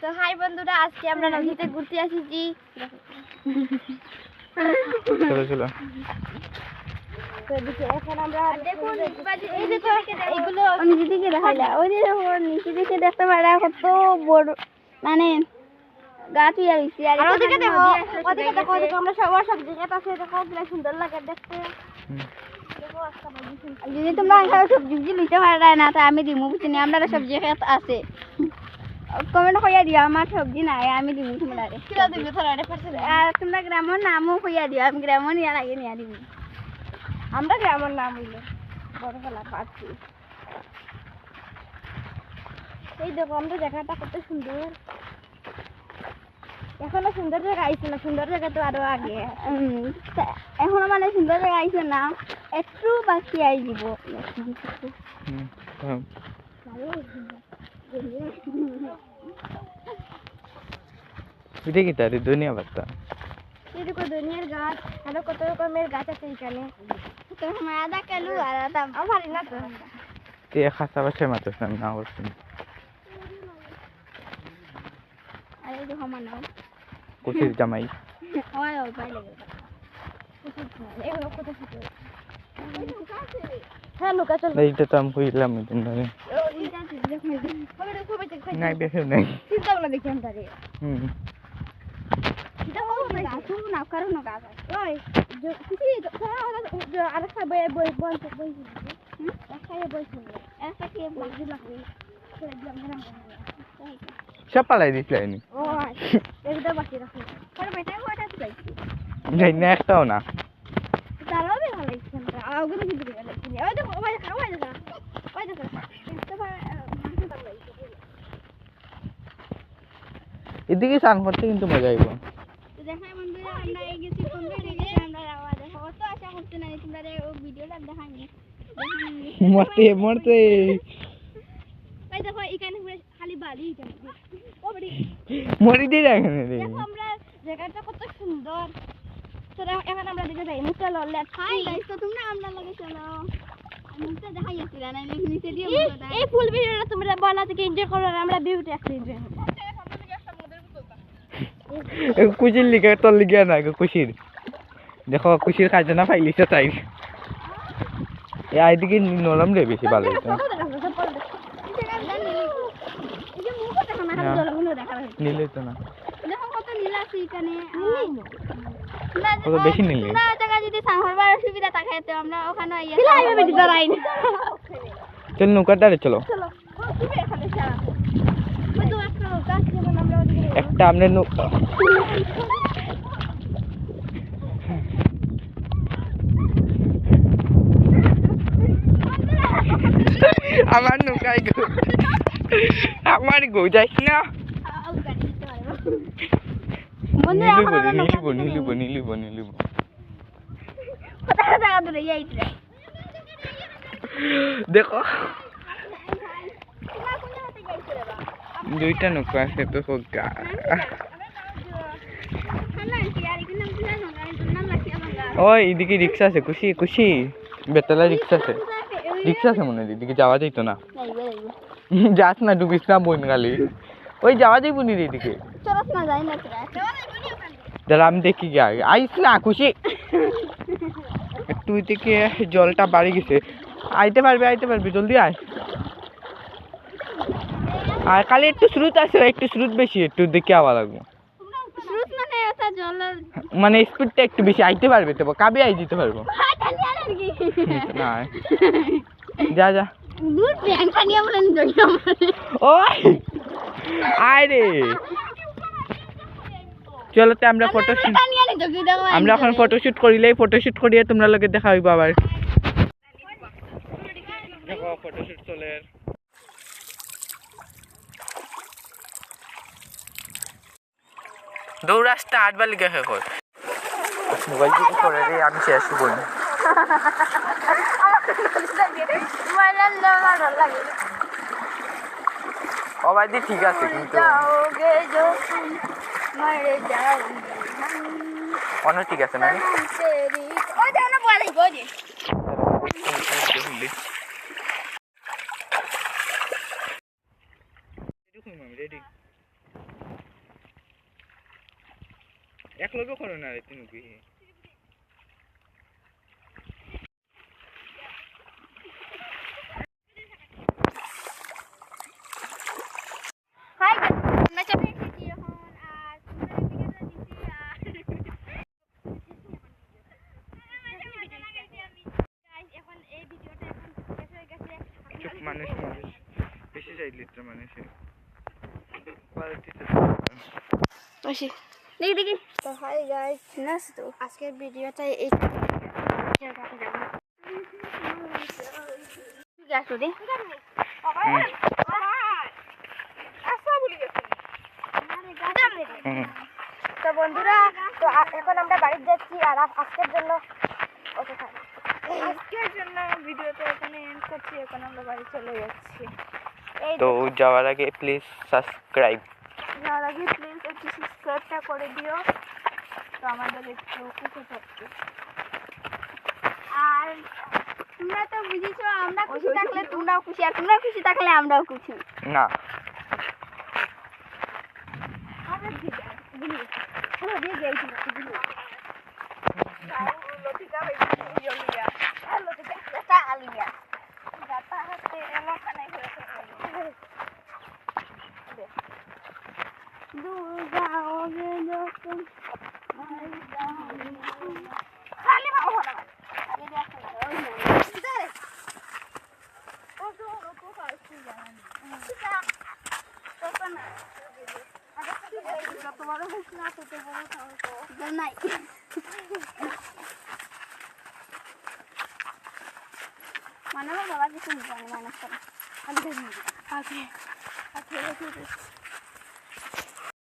তো হাই বন্ধুরা, আজকে আমরা নদীতে ঘুরতে আসিছি। চলো চলো। এখন আমরা দেখুন, এই দেখো এইগুলো নিচে দিকে দেখাইলা, ওই যে নিচে দিকে দেখতে পারা কত বড় মানে গাছ ইয়া হইছে। আর ওদিকে দেখো, ওদিকে দেখো, ওদিকে আমরা সবার সব জায়গা আছে, দেখো কি সুন্দর লাগে দেখতে। দেখো আজকে যদি তোমরা এখানে সবজি লইতে পারা না তা আমি দিমু, বুঝছি না আমরা সবজি খেত আছে। কমেন্ট কইয়া দিও আমার সবজি নাই, আমি দিমু তোমরা। কিলা দিবি তোরা রে পারছ? আর তোমরা গ্রামের নামও কইয়া দিও, আমি গ্রামের নিয়া লাগে নিয়া দিমু। আমরা গ্রামের নাম হইলো বড় ফেলা পাচ্ছি। এই দেখো আমরা জায়গাটা কত সুন্দর, এখনো সুন্দর জায়গা আইছে না, সুন্দর জায়গা তো আরো আগে। এখনো মানে সুন্দর জায়গা আইছে না, একটু বাকি আই দিব। এটা কি তার দুনিয়া বার্তা? এদিকে দুনিয়ার গাছ, আরো কত রকমের গাছ আছে এখানে। তো আমার আদা কালু আর আদা আমার না তো তে খাসা বাসে মাত্র সামনে না করছি। আরে দেখো মানো কুচির জামাই ওই ওই পাই লাগে এগুলো কত ছোট। হ্যাঁ লুকা চল, এইটা তো আমি কইলাম দিন ধরে নাই বেশি নাই চিন্তা করলে দেখি আমি তারে দেখো গাছ না কারণ গাছ ওই কিছু আরেকটা বই বই বই বই একটা বই শুনলে একটা কি বই দিলাম সব পালাই দিছিলাম। ও এটা বাকি রাখো পরে বেটা ওটা চাইছি যাই না একটাও না তারাও ভালো লাগছে না ওগুলো কিন্তু ভালো লাগছে ওই দেখো ওই দেখো ওই দেখো ওই দেখো এটা মাংস ভালো লাগছে। এদিকে স্নান করতে কিন্তু মজা আইব। তো দেখাই বন্ধুরা আমরা এই গেছি 15 ডিগ্রি আমরা আওয়াজ দেখো কত আশা করতে না তোমরা এই ভিডিওটা দেখাইনি মরতে মরতে ওই দেখো এখানে পুরো খালি বালি এখানে ও বড়ি মরি দিয়ে রাখেন রে। দেখো আমরা জায়গাটা কত সুন্দর। তো এখন আমরা দিকে যাই মুখটা ললে হাই গাইস তো তোমরা আমরা লাগে চলো মুখটা দেখাইছি না নিচে দিয়ে মুখটা এই ফুল ভিডিওটা তোমরা বলা থেকে এনজয় করো আর আমরা ভিউটা একটু এনজয় করব। কুচির লিখে তোর লিখে না কুচির দেখো কুচির খাজনা ফাইলিছে তাই এইদিকে নরম রে বেশি ভালো হইতো নিলে তো না দেখো কত নীল আছে এখানে কত বেশি নিলে না জায়গা যদি সাহরবার সুবিধা থাকে তো আমরা ওখানে আইয়া কিলাইবে বেটি দাঁড়াই না চল নৌকার ধারে চলো চলো কি এখানে সারা ওই তো একটা গাছ যেমন আমরা ওদিকে একটা আমনে নৌকা আমার নৌকায় গো আমার গো যাইস না নিলুব দেখো দুইটা নৌকা আছে তো হোগা ওই এদিকে রিক্সা আছে খুশি খুশি বেতলা রিক্সা আছে মনে হয় এদিকে যাওয়া যাইতো না যাস না ডুবিস না বইন গালি ওই যাওয়া যাইব নি এদিকে দাঁড়া আমি দেখি গে আগে আইস না খুশি একটু থেকে জলটা বাড়ি গেছে আইতে পারবি জলদি আয় আর খালি একটু স্রোত আছে একটু স্রোত বেশি একটু দেখে আওয়া লাগবো মানে স্পিডটা একটু বেশি আইতে পারবে তো কাবে আই দিতে পারবো না যা যা ওই আয় রে চলো তো আমরা এখন ফটোশুট করিলেই ফটোশুট করিয়ে তোমরা লগে দেখা হইব আবার দেখো ফটোশুট চলে দৌড় আসতে 8 বার লিখে শেষ হয় মোবাইল থেকে পড়ে রে আমি শেষ করি ও ভাই দি ঠিক আছে কিন্তু অন্য ঠিক আছে না রেডি এক লগে করো না রে তুমি কি হাই আমরা চলে এসেছি এখন আর এখন এই ভিডিওটা এখন শেষ হয়ে গেছে চুপ মানুষ বেশি চাইলে তো মানুষে দেখি দেখি তো হাই গাইস নাস তো আজকের ভিডিওটা এই গ্যাস দে তো বন্ধুরা তো এখন আমরা বাড়ি যাচ্ছি আর আজকের জন্য আজকের জন্য ভিডিওটা এখানে এন্ড করছি এখন আমরা বাড়ি চলে যাচ্ছি তো যাওয়ার আগে প্লিজ সাবস্ক্রাইব যাওয়ার আগে প্লিজ একটু সাবস্ক্রাইবটা করে দিও তো আমাদের একটু খুশি থাকবে আর তোমরা তো বুঝিছো আমরা খুশি থাকলে তোমরাও খুশি আর তোমরা খুশি থাকলে আমরাও খুশি না আমরা ঠিক আছে বুঝলি আমরা দিয়ে গেছি বুঝলি লতিকা হইছে ইয়া আর লতিকা এটা আলিয়া গাতা হাতে এমন করে दूर जाओगे जो तुम खाली भाव होना आगे जाके इधर ओ जो को फालतू जाना सीधा तो ना अगर तुम्हारा हुस्ना तो बोलो तो इधर नहीं मानो बाबा जी सुन जाने मानो सब आगे आगे आगे